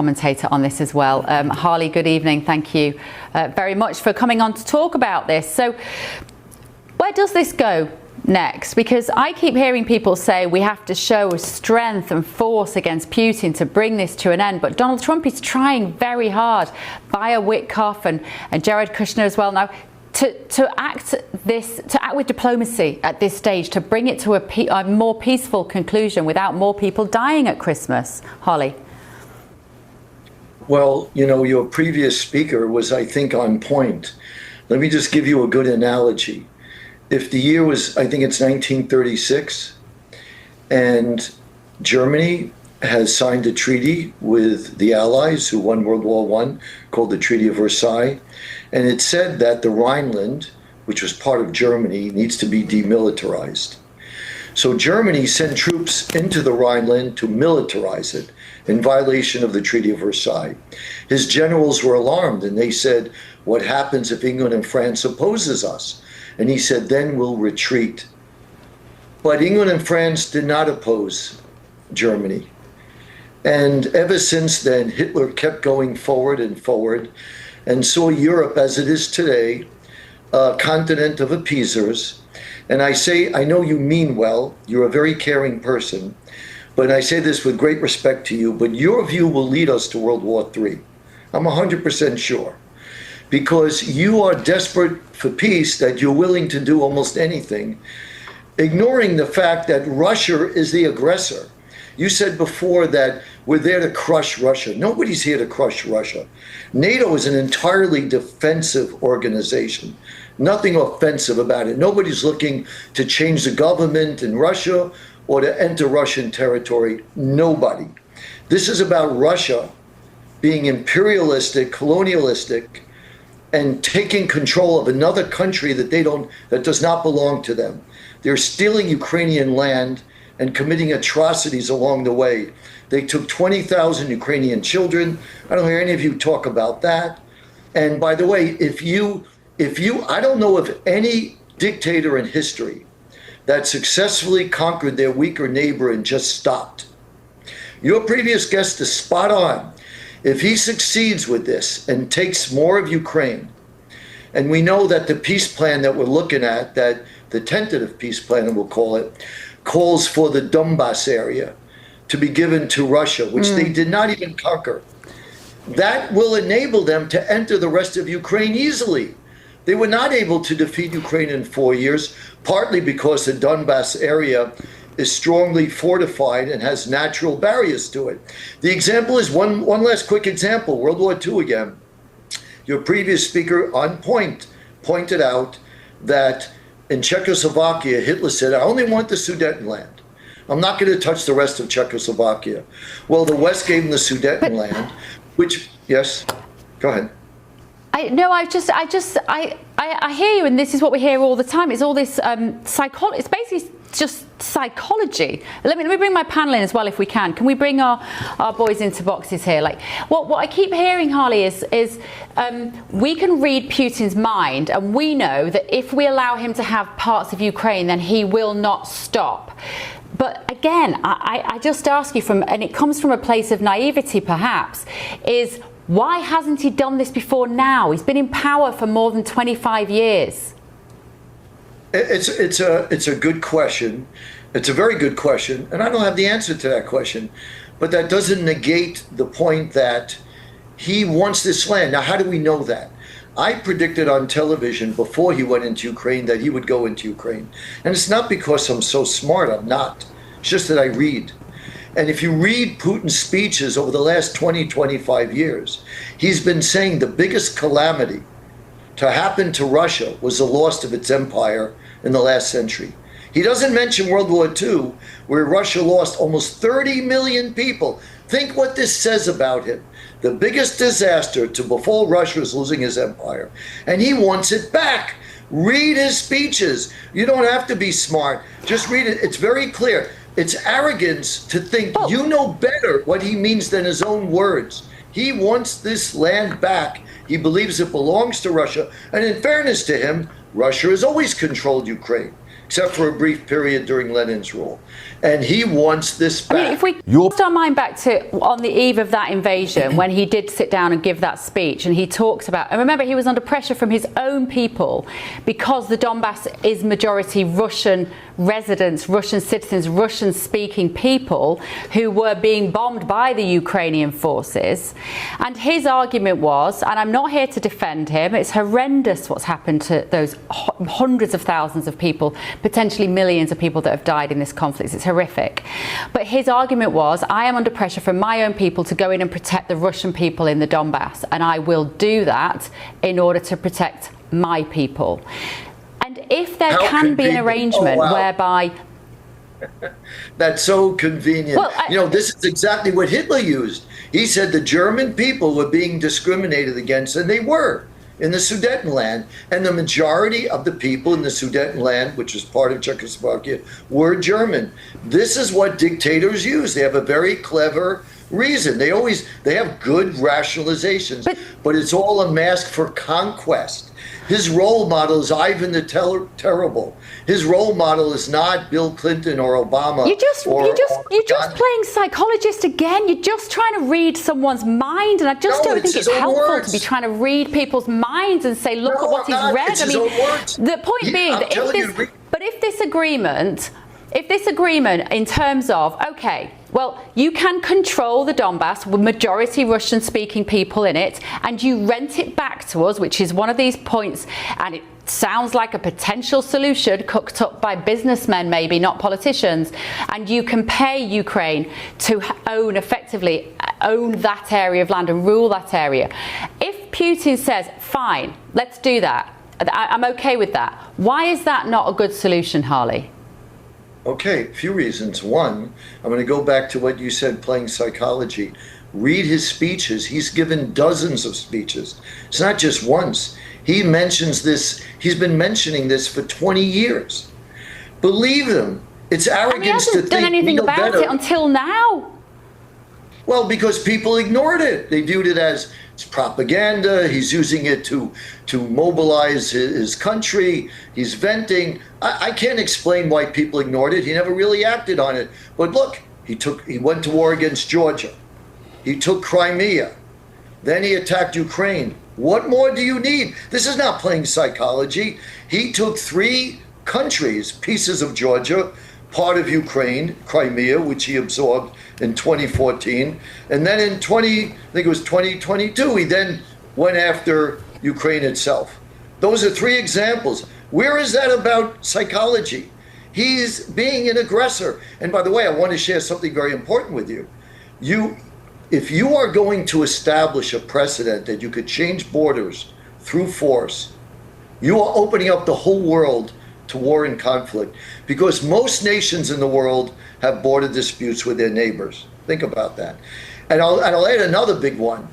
commentator on this as well. Harley, good evening. Thank you very much for coming on to talk about this. So where does this go next? Because I keep hearing people say we have to show strength and force against Putin to bring this to an end, but Donald Trump is trying very hard via Witkoff and Jared Kushner as well now to act with diplomacy at this stage, to bring it to a more peaceful conclusion without more people dying at Christmas. Harley. Well, you know, your previous speaker was, I think, on point. Let me just give you a good analogy. If the year was, I think it's 1936, and Germany has signed a treaty with the Allies who won World War I called the Treaty of Versailles, and it said that the Rhineland, which was part of Germany, needs to be demilitarized. So Germany sent troops into the Rhineland to militarize it in violation of the Treaty of Versailles. His generals were alarmed, and they said, what happens if England and France opposes us? And he said, then we'll retreat. But England and France did not oppose Germany. And ever since then, Hitler kept going forward and forward and saw Europe as it is today, a continent of appeasers. And I say, I know you mean well, you're a very caring person, but I say this with great respect to you, but your view will lead us to World War III. I'm 100% sure. Because you are desperate for peace, that you're willing to do almost anything, ignoring the fact that Russia is the aggressor. You said before that we're there to crush Russia. Nobody's here to crush Russia. NATO is an entirely defensive organization. Nothing offensive about it. Nobody's looking to change the government in Russia or to enter Russian territory. Nobody. This is about Russia being imperialistic, colonialistic, and taking control of another country that does not belong to them. They're stealing Ukrainian land and committing atrocities along the way. They took 20,000 Ukrainian children. I don't hear any of you talk about that. And by the way, I don't know of any dictator in history that successfully conquered their weaker neighbor and just stopped. Your previous guest is spot on. If he succeeds with this and takes more of Ukraine, and we know that the peace plan that we're looking at, that the tentative peace plan, we'll call it, calls for the Donbas area to be given to Russia, which they did not even conquer. That will enable them to enter the rest of Ukraine easily. They were not able to defeat Ukraine in 4 years, partly because the Donbas area is strongly fortified and has natural barriers to it. The example is one last quick example, World War II again. Your previous speaker on point pointed out that in Czechoslovakia, Hitler said, I only want the Sudetenland. I'm not going to touch the rest of Czechoslovakia. Well, the West gave him the Sudetenland, which, yes, go ahead. I hear you, and this is what we hear all the time. It's all this psychology. It's basically just psychology. Let me bring my panel in as well, if we can. Can we bring our boys into boxes here? Like what I keep hearing, Harley, is we can read Putin's mind, and we know that if we allow him to have parts of Ukraine, then he will not stop. But again, I just ask you and it comes from a place of naivety, perhaps, is why hasn't he done this before now? He's been in power for more than 25 years. It's a good question. It's a very good question, and I don't have the answer to that question. But that doesn't negate the point that he wants this land. Now, how do we know that? I predicted on television before he went into Ukraine that he would go into Ukraine. And it's not because I'm so smart, I'm not. It's just that I read. And if you read Putin's speeches over the last 20, 25 years, he's been saying the biggest calamity to happen to Russia was the loss of its empire in the last century. He doesn't mention World War II, where Russia lost almost 30 million people. Think what this says about him. The biggest disaster to befall Russia is losing his empire. And he wants it back. Read his speeches. You don't have to be smart. Just read it. It's very clear. It's arrogance to think you know better what he means than his own words. He wants this land back. He believes it belongs to Russia. And in fairness to him, Russia has always controlled Ukraine. except for a brief period during Lenin's rule. And he wants this back. I mean, if we cast our mind back to on the eve of that invasion, when he did sit down and give that speech, and he talks about, and remember, he was under pressure from his own people because the Donbass is majority Russian residents, Russian citizens, Russian-speaking people who were being bombed by the Ukrainian forces. And his argument was, and I'm not here to defend him, it's horrendous what's happened to those hundreds of thousands of people, potentially millions of people that have died in this conflict. It's horrific. But his argument was, I am under pressure from my own people to go in and protect the Russian people in the Donbass, and I will do that in order to protect my people. And if there can be an arrangement whereby... That's so convenient. Well, this is exactly what Hitler used. He said the German people were being discriminated against, and they were, in the Sudetenland. And the majority of the people in the Sudetenland, which was part of Czechoslovakia, were German. This is what dictators use. They have a very clever reason. They have good rationalizations, but it's all a mask for conquest. His role model is Ivan the Terrible. His role model is not Bill Clinton or Obama. You're just playing psychologist again. You're just trying to read someone's mind, and I just don't think it's helpful to be trying to read people's minds and say, look at what he's read. I mean, the point being that if this agreement in terms of, okay, well, you can control the Donbass with majority Russian-speaking people in it, and you rent it back to us, which is one of these points, and it sounds like a potential solution cooked up by businessmen, maybe not politicians, and you can pay Ukraine to effectively own that area of land and rule that area. If Putin says, fine, let's do that, I'm okay with that, why is that not a good solution, Harley? Okay, a few reasons. One, I'm going to go back to what you said, playing psychology. Read his speeches. He's given dozens of speeches. It's not just once. He mentions this. He's been mentioning this for 20 years. Believe him. It's arrogance to think he hasn't done anything about it until now. Well, because people ignored it. They viewed it as it's propaganda. He's using it to mobilize his country. He's venting. I can't explain why people ignored it. He never really acted on it. But look, he went to war against Georgia. He took Crimea. Then he attacked Ukraine. What more do you need? This is not playing psychology. He took 3 countries, pieces of Georgia, part of Ukraine, Crimea, which he absorbed in 2014. And then in 2022, he then went after Ukraine itself. Those are 3 examples. Where is that about psychology? He's being an aggressor. And by the way, I want to share something very important with you. If you are going to establish a precedent that you could change borders through force, you are opening up the whole world to war and conflict, because most nations in the world have border disputes with their neighbors. Think about that. And I'll add another big one.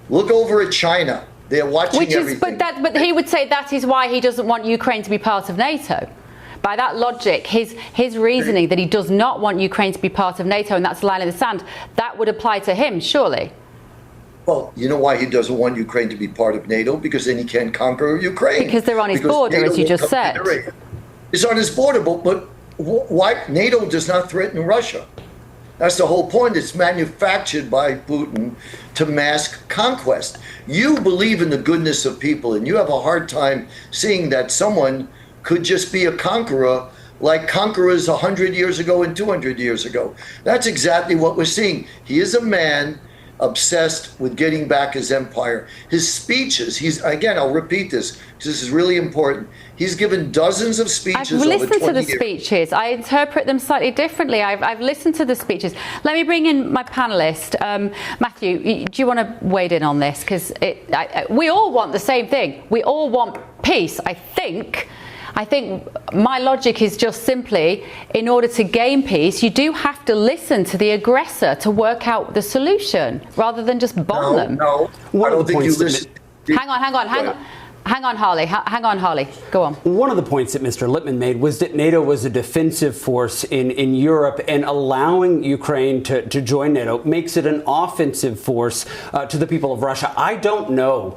Look over at China. They're watching everything. But he would say that is why he doesn't want Ukraine to be part of NATO. By that logic, his reasoning that he does not want Ukraine to be part of NATO, and that's a line in the sand, that would apply to him, surely. Well, you know why he doesn't want Ukraine to be part of NATO? Because then he can't conquer Ukraine. Because they're on his border, as you just said. It's on his border, but why? NATO does not threaten Russia. That's the whole point. It's manufactured by Putin to mask conquest. You believe in the goodness of people, and you have a hard time seeing that someone could just be a conqueror like conquerors 100 years ago and 200 years ago. That's exactly what we're seeing. He is a man obsessed with getting back his empire. His speeches, I'll repeat this, because this is really important. He's given dozens of speeches over 20 years. I've listened to the speeches. I interpret them slightly differently. I've listened to the speeches. Let me bring in my panelist. Matthew, do you want to wade in on this? Because we all want the same thing. We all want peace, I think. I think my logic is just simply, in order to gain peace, you do have to listen to the aggressor to work out the solution, rather than just bomb them. No, I don't think you listen. Hang on. Hang on, Harley. Hang on, Harley. Go on. One of the points that Mr. Lippman made was that NATO was a defensive force in Europe, and allowing Ukraine to join NATO makes it an offensive force to the people of Russia. I don't know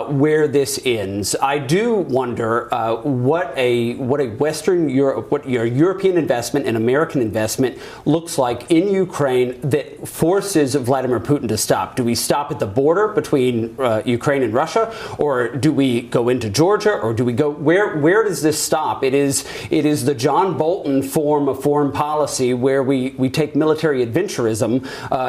where this ends. I do wonder what a Western Europe, what your European investment and American investment looks like in Ukraine that forces Vladimir Putin to stop. Do we stop at the border between Ukraine and Russia, or do we go into Georgia, or do we go where does this stop? It is the John Bolton form of foreign policy where we take military adventurism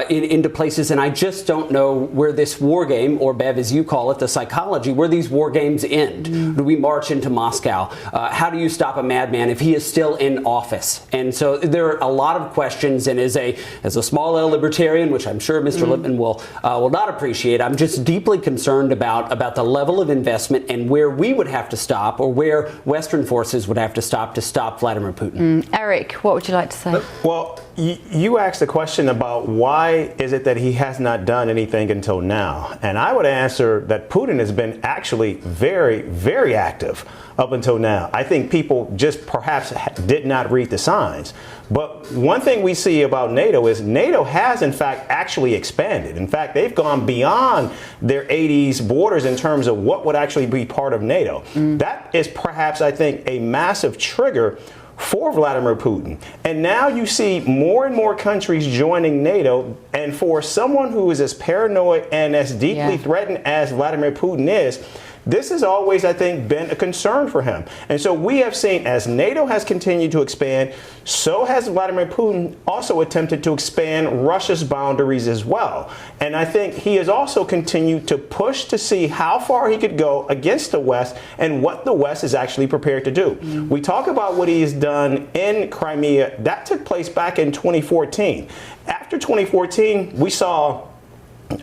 into places, and I just don't know where this war game, or Bev as you call it, the psychology, where these war games end. Do we march into Moscow? How do you stop a madman if he is still in office? And so there are a lot of questions, and as a small L libertarian, which I'm sure Mr. Lippman will not appreciate, I'm just deeply concerned about the level of investment and where we would have to stop, or where Western forces would have to stop Vladimir Putin. Eric, what would you like to say? Well, you asked the question about why is it that he has not done anything until now. And I would answer that Putin has been actually very, very active up until now. I think people just perhaps did not read the signs. But one thing we see about NATO is NATO has, in fact, actually expanded. In fact, they've gone beyond their 80s borders in terms of what would actually be part of NATO. That is perhaps, I think, a massive trigger for Vladimir Putin. And now you see more and more countries joining NATO. And for someone who is as paranoid and as deeply threatened as Vladimir Putin is, this has always, I think, been a concern for him. And so we have seen, as NATO has continued to expand, so has Vladimir Putin also attempted to expand Russia's boundaries as well. And I think he has also continued to push to see how far he could go against the West and what the West is actually prepared to do. We talk about what he has done in Crimea. That took place back in 2014. After 2014, we saw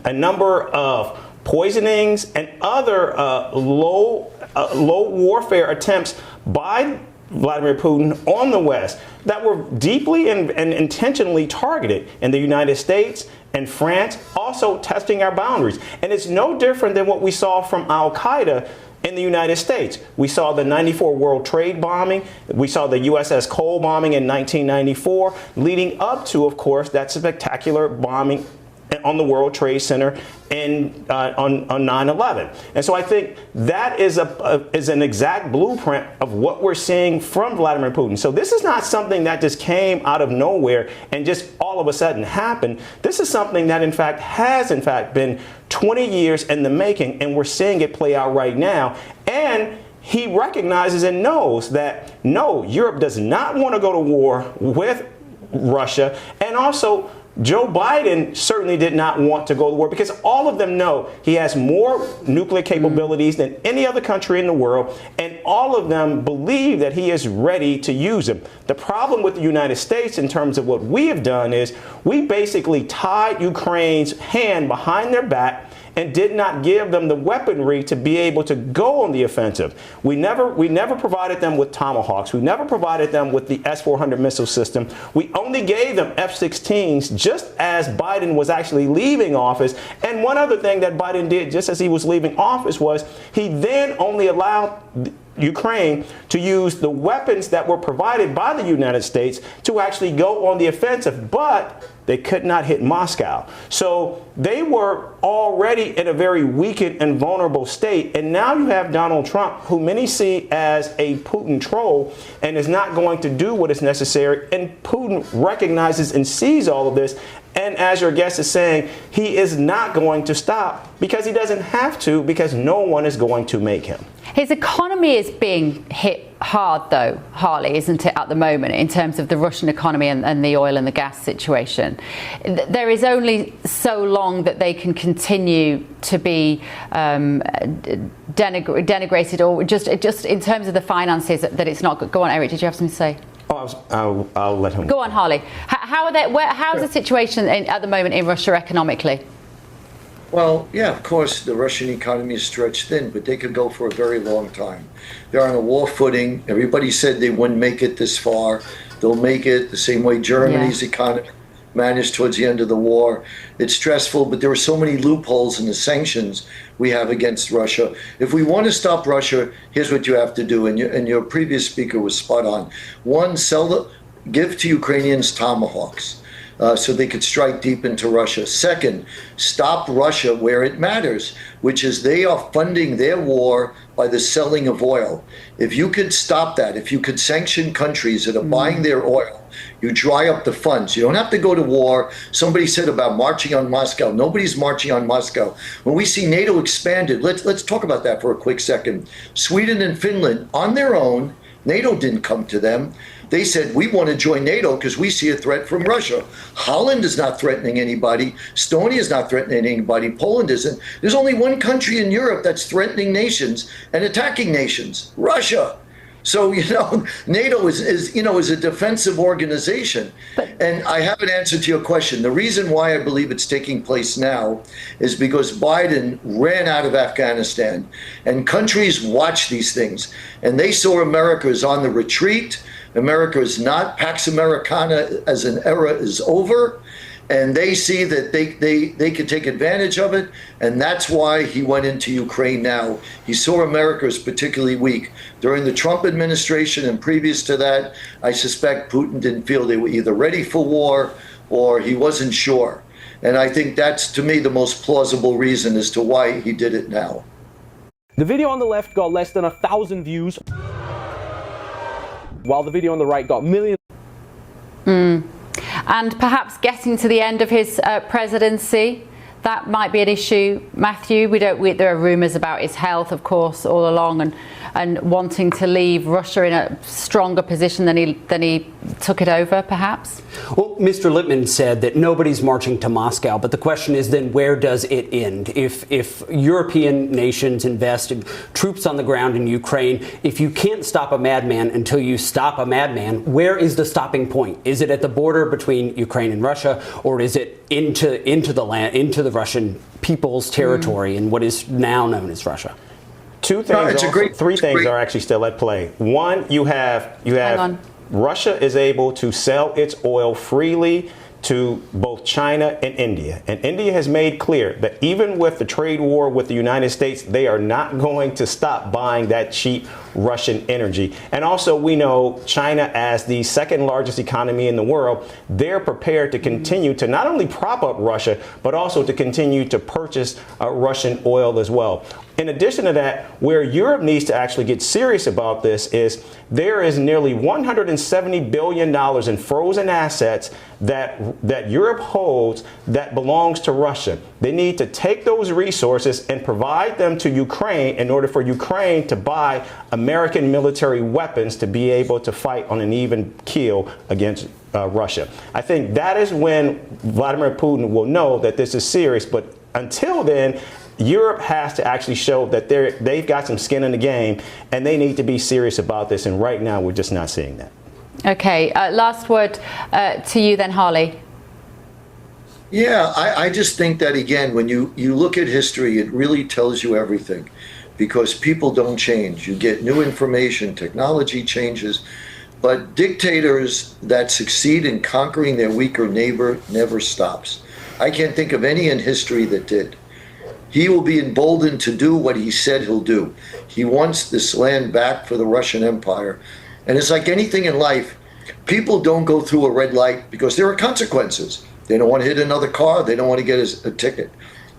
a number of poisonings and other low warfare attempts by Vladimir Putin on the West that were deeply and intentionally targeted in the United States and France, also testing our boundaries. And it's no different than what we saw from Al-Qaeda in the United States. We saw the 94 World Trade bombing. We saw the USS Cole bombing in 1994, leading up to, of course, that spectacular bombing on the World Trade Center on 9/11. And so I think that is an exact blueprint of what we're seeing from Vladimir Putin. So this is not something that just came out of nowhere and just all of a sudden happened. This is something that has been 20 years in the making, and we're seeing it play out right now. And he recognizes and knows that, no, Europe does not want to go to war with Russia. And also, Joe Biden certainly did not want to go to war, because all of them know he has more nuclear capabilities than any other country in the world, and all of them believe that he is ready to use them. The problem with the United States in terms of what we have done is we basically tied Ukraine's hand behind their back and did not give them the weaponry to be able to go on the offensive. We never provided them with Tomahawks. We never provided them with the S-400 missile system. We only gave them F-16s just as Biden was actually leaving office. And one other thing that Biden did just as he was leaving office was he then only allowed Ukraine to use the weapons that were provided by the United States to actually go on the offensive, but they could not hit Moscow. So they were already in a very weakened and vulnerable state. And now you have Donald Trump, who many see as a Putin troll and is not going to do what is necessary. And Putin recognizes and sees all of this. And as your guest is saying, he is not going to stop, because he doesn't have to, because no one is going to make him. His economy is being hit hard, though, Harley, isn't it, at the moment, in terms of the Russian economy and the oil and the gas situation? There is only so long that they can continue to be denigrated, or just in terms of the finances, that it's not good. Go on, Eric, did you have something to say? I'll let him go on, Harley. How's the situation at the moment in Russia economically? Well, yeah, of course, the Russian economy is stretched thin, but they could go for a very long time. They're on a war footing. Everybody said they wouldn't make it this far. They'll make it the same way Germany's economy managed towards the end of the war. It's stressful, but there are so many loopholes in the sanctions we have against Russia. If we want to stop Russia, here's what you have to do, and your previous speaker was spot on. One, give to Ukrainians Tomahawks. So they could strike deep into Russia. Second, stop Russia where it matters, which is they are funding their war by the selling of oil. If you could stop that, if you could sanction countries that are buying their oil, you dry up the funds. You don't have to go to war. Somebody said about marching on Moscow. Nobody's marching on Moscow. When we see NATO expanded, let's talk about that for a quick second. Sweden and Finland, on their own, NATO didn't come to them. They said, we want to join NATO because we see a threat from Russia. Holland is not threatening anybody. Estonia is not threatening anybody. Poland isn't. There's only one country in Europe that's threatening nations and attacking nations, Russia. So, NATO is a defensive organization. And I have an answer to your question. The reason why I believe it's taking place now is because Biden ran out of Afghanistan, and countries watch these things, and they saw America is on the retreat. America is not. Pax Americana as an era is over, and they see that they can take advantage of it, and that's why he went into Ukraine now. He saw America as particularly weak. During the Trump administration and previous to that, I suspect Putin didn't feel they were either ready for war or he wasn't sure. And I think that's, to me, the most plausible reason as to why he did it now. The video on the left got less than 1,000 views, while the video on the right got millions. And perhaps getting to the end of his presidency, that might be an issue, Matthew. There are rumours about his health, of course, all along, and wanting to leave Russia in a stronger position than he took it over, perhaps. Well, Mr. Lippman said that nobody's marching to Moscow, but the question is then where does it end? If European nations invested troops on the ground in Ukraine, if you can't stop a madman until you stop a madman, where is the stopping point? Is it at the border between Ukraine and Russia, or is it into the land, into the Russian people's territory in what is now known as Russia? Two things, three things are actually still at play. One, you have Russia is able to sell its oil freely to both China and India. And India has made clear that even with the trade war with the United States, they are not going to stop buying that cheap Russian energy. And also, we know China, as the second largest economy in the world, they're prepared to continue to not only prop up Russia, but also to continue to purchase Russian oil as well. In addition to that, where Europe needs to actually get serious about this is there is nearly $170 billion in frozen assets that Europe holds that belongs to Russia. They need to take those resources and provide them to Ukraine in order for Ukraine to buy American military weapons to be able to fight on an even keel against Russia. I think that is when Vladimir Putin will know that this is serious. But until then, Europe has to actually show that they've got some skin in the game, and they need to be serious about this. And right now, we're just not seeing that. Okay, last word to you then, Harley. Yeah, I just think that, again, when you look at history, it really tells you everything, because people don't change. You get new information, technology changes, but dictators that succeed in conquering their weaker neighbor never stops. I can't think of any in history that did. He will be emboldened to do what he said he'll do. He wants this land back for the Russian Empire. And it's like anything in life, people don't go through a red light because there are consequences. They don't want to hit another car. They don't want to get a ticket.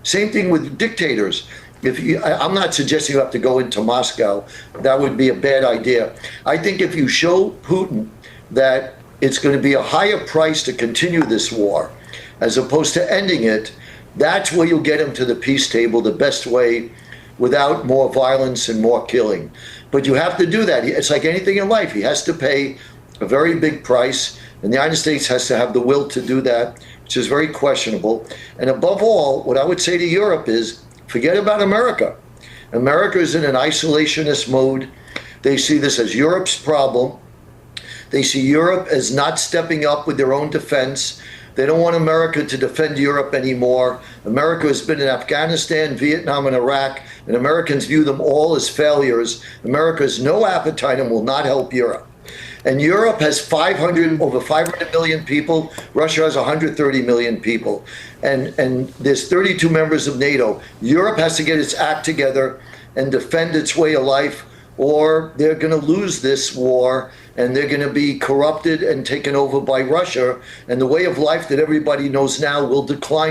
Same thing with dictators. I'm not suggesting you have to go into Moscow. That would be a bad idea. I think if you show Putin that it's going to be a higher price to continue this war as opposed to ending it, that's where you'll get him to the peace table the best way, without more violence and more killing. But you have to do that. It's like anything in life. He has to pay a very big price, and the United States has to have the will to do that, which is very questionable. And above all, what I would say to Europe is, forget about America. America is in an isolationist mode. They see this as Europe's problem. They see Europe as not stepping up with their own defense. They don't want America to defend Europe anymore. America has been in Afghanistan, Vietnam, and Iraq, and Americans view them all as failures. America has no appetite and will not help Europe. And Europe has over 500 million people. Russia has 130 million people. And there's 32 members of NATO. Europe has to get its act together and defend its way of life, or they're going to lose this war and they're going to be corrupted and taken over by Russia. And the way of life that everybody knows now will decline